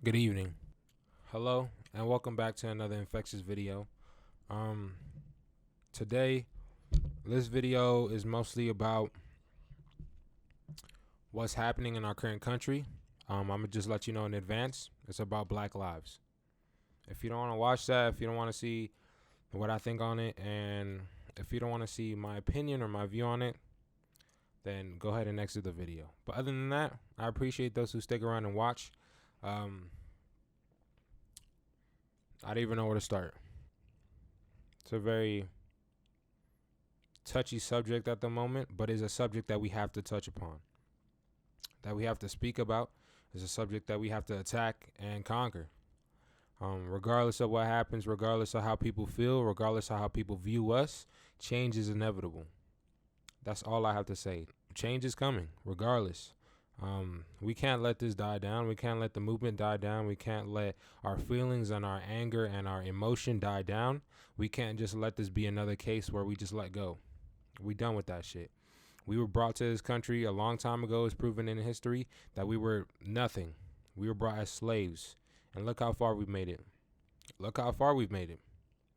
Good evening. Hello, and welcome back to another Infectious video. Um, Today, this video is mostly about what's happening in our current country. I'm gonna just let you know in advance. It's about Black lives. If you don't want to watch that, if you don't want to see what I think on it, and if you don't want to see my opinion or my view on it, then go ahead and exit the video. But other than that, I appreciate those who stick around and watch. Um, I don't even know where to start. It's a very touchy subject at the moment, but is a subject that we have to touch upon, that we have to speak about. Is a subject that we have to attack and conquer. Regardless of what happens, regardless of how people feel, regardless of how people view us, change is inevitable. That's all I have to say. Change is coming, regardless. We can't let this die down. We can't let the movement die down. We can't let our feelings and our anger and our emotion die down. We can't just let this be another case where we just let go. We done with that shit. We were brought to this country a long time ago. It's proven in history that we were nothing. We were brought as slaves. And look how far we've made it. Look how far we've made it.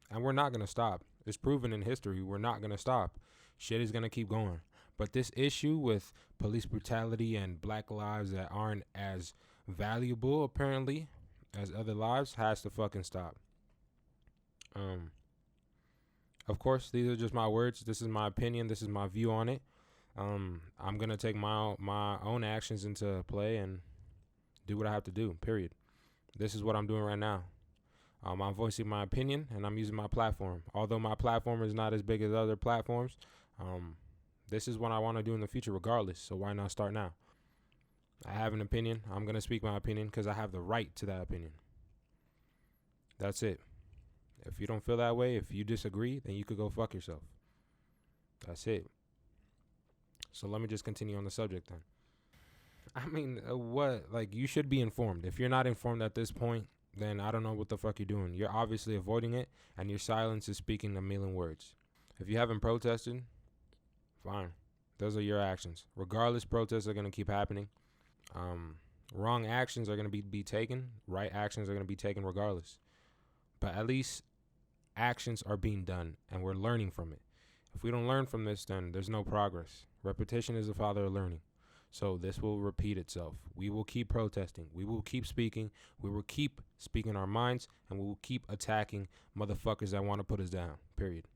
And we're not going to stop. It's proven in history. We're not going to stop. Shit is going to keep going. But this issue with police brutality and black lives that aren't as valuable, apparently, as other lives has to fucking stop. Of course, these are just my words. This is my opinion. This is my view on it. I'm going to take my own actions into play and do what I have to do, period. This is what I'm doing right now. I'm voicing my opinion, and I'm using my platform. Although my platform is not as big as other platforms, this is what I want to do in the future regardless, so why not start now? I have an opinion. I'm going to speak my opinion because I have the right to that opinion. That's it. If you don't feel that way, if you disagree, then you could go fuck yourself. That's it. So let me just continue on the subject then. I mean, what? Like, you should be informed. If you're not informed at this point, then I don't know what the fuck you're doing. You're obviously avoiding it, and your silence is speaking a million words. If you haven't protested, fine. Those are your actions. Regardless, protests are going to keep happening. Wrong actions are going to be taken. Right actions are going to be taken regardless. But at least actions are being done, and we're learning from it. If we don't learn from this, then there's no progress. Repetition is the father of learning. So this will repeat itself. We will keep protesting. We will keep speaking. We will keep speaking our minds, and we will keep attacking motherfuckers that want to put us down, period.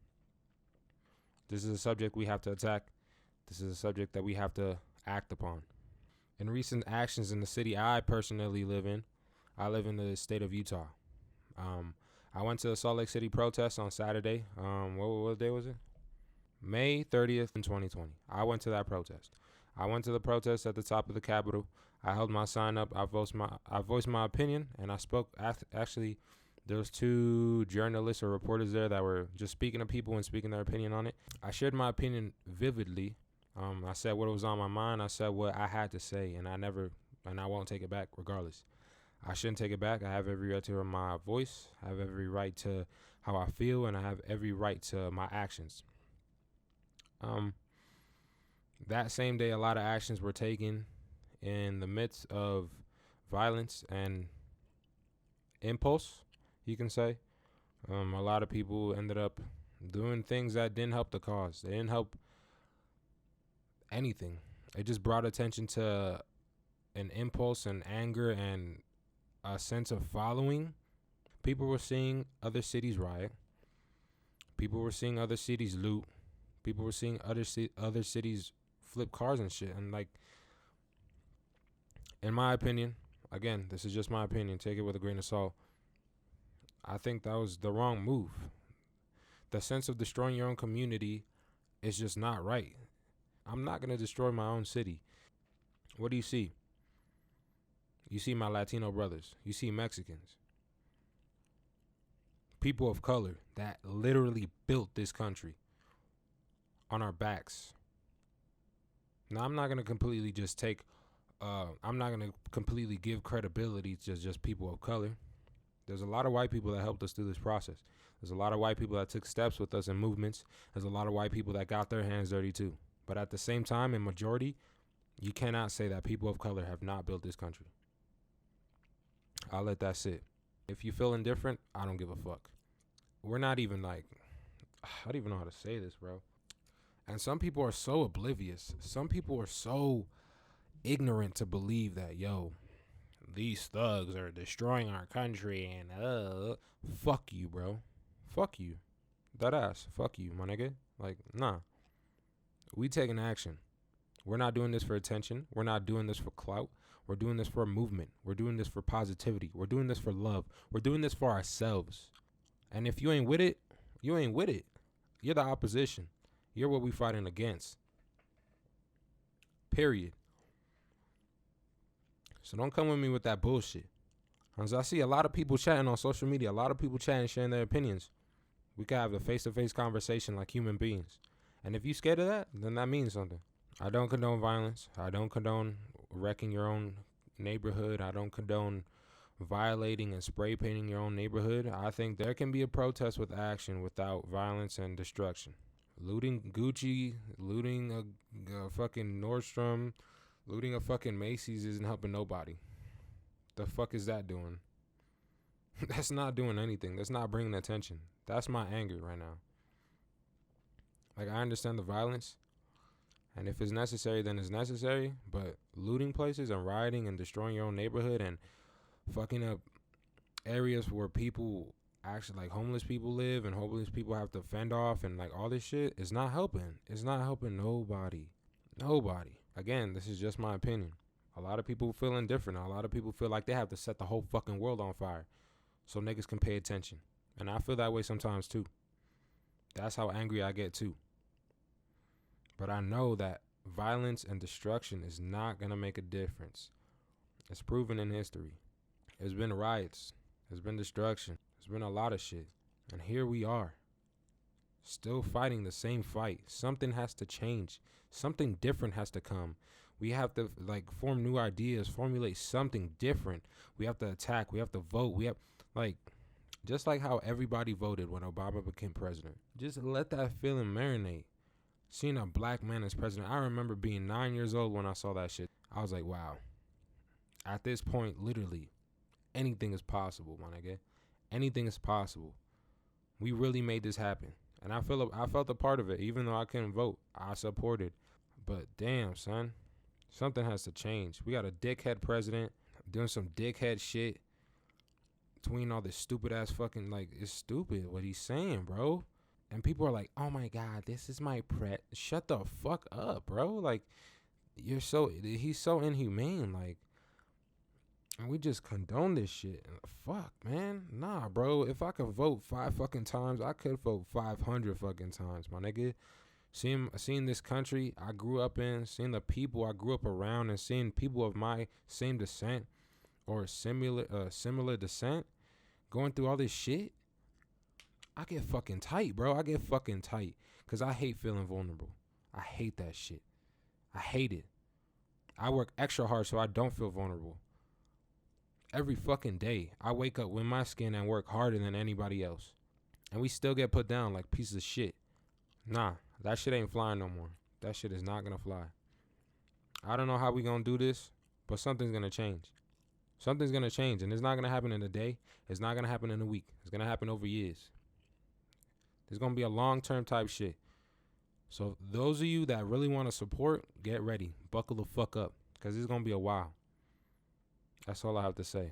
This is a subject we have to attack. This is a subject that we have to act upon. In recent actions in the city I personally live in, I live in the state of Utah. I went to the Salt Lake City protest on Saturday. What day was it? May 30th in 2020. I went to that protest. I went to the protest at the top of the Capitol. I held my sign up. I voiced my opinion, and I spoke. Actually, there was two journalists or reporters there that were just speaking to people and speaking their opinion on it. I shared my opinion vividly. I said what was on my mind. I said what I had to say, and I won't take it back regardless. I shouldn't take it back. I have every right to hear my voice. I have every right to how I feel, and I have every right to my actions. That same day, a lot of actions were taken in the midst of violence and impulse, you can say. A lot of people ended up doing things that didn't help the cause. They didn't help anything. It just brought attention to an impulse and anger and a sense of following. People were seeing other cities riot. People were seeing other cities loot. People were seeing other cities flip cars and shit. And, like, in my opinion, again, this is just my opinion, take it with a grain of salt, I think that was the wrong move. The sense of destroying your own community is just not right. I'm not going to destroy my own city. What do you see? You see my Latino brothers. You see Mexicans. People of color that literally built this country on our backs. Now, I'm not going to completely just I'm not going to completely give credibility to just people of color. There's a lot of white people that helped us through this process. There's a lot of white people that took steps with us in movements. There's a lot of white people that got their hands dirty too. But at the same time, in majority, you cannot say that people of color have not built this country. I'll let that sit. If you feel indifferent, I don't give a fuck. We're not even like, I don't even know how to say this, bro. And some people are so oblivious. Some people are so ignorant to believe that, yo, these thugs are destroying our country and fuck you, bro. Fuck you. That ass. Fuck you, my nigga. Like, nah. We taking action. We're not doing this for attention. We're not doing this for clout. We're doing this for a movement. We're doing this for positivity. We're doing this for love. We're doing this for ourselves. And if you ain't with it, you ain't with it. You're the opposition. You're what we fighting against. Period. So don't come with me with that bullshit. Because I see a lot of people chatting on social media. A lot of people chatting, sharing their opinions. We can have a face-to-face conversation like human beings. And if you scared of that, then that means something. I don't condone violence. I don't condone wrecking your own neighborhood. I don't condone violating and spray painting your own neighborhood. I think there can be a protest with action without violence and destruction. Looting Gucci, looting a fucking Nordstrom, looting a fucking Macy's isn't helping nobody. The fuck is that doing? That's not doing anything. That's not bringing attention. That's my anger right now. Like, I understand the violence, and if it's necessary, then it's necessary, but looting places and rioting and destroying your own neighborhood and fucking up areas where people actually, like, homeless people live and homeless people have to fend off and, like, all this shit is not helping. It's not helping nobody. Nobody. Again, this is just my opinion. A lot of people feel indifferent. A lot of people feel like they have to set the whole fucking world on fire so niggas can pay attention. And I feel that way sometimes too. That's how angry I get too. But I know that violence and destruction is not going to make a difference. It's proven in history. There's been riots. There's been destruction. There's been a lot of shit. And here we are, still fighting the same fight. Something has to change. Something different has to come. We have to, like, form new ideas, formulate something different. We have to attack. We have to vote. We have, like, just like how everybody voted when Obama became president. Just let that feeling marinate. Seeing a black man as president. I remember being 9 years old when I saw that shit. I was like, wow. At this point, literally, anything is possible, my nigga. Anything is possible. We really made this happen. And I felt a part of it. Even though I couldn't vote, I supported. But damn, son. Something has to change. We got a dickhead president doing some dickhead shit. Between all this stupid ass fucking, like, it's stupid what he's saying, bro. And people are like, oh my God, this is my Shut the fuck up, bro. Like, he's so inhumane. Like, and we just condone this shit. Fuck, man. Nah, bro. If I could vote 5 fucking times, I could vote 500 fucking times, my nigga. Seeing this country I grew up in, seeing the people I grew up around, and seeing people of my same descent or similar descent going through all this shit, I get fucking tight, bro. I get fucking tight because I hate feeling vulnerable. I hate that shit. I hate it. I work extra hard so I don't feel vulnerable. Every fucking day, I wake up with my skin and work harder than anybody else. And we still get put down like pieces of shit. Nah, that shit ain't flying no more. That shit is not gonna fly. I don't know how we gonna do this, but something's gonna change. Something's gonna change, and it's not gonna happen in a day. It's not gonna happen in a week. It's gonna happen over years. There's gonna be a long-term type shit. So those of you that really want to support, get ready. Buckle the fuck up, because it's gonna be a while. That's all I have to say.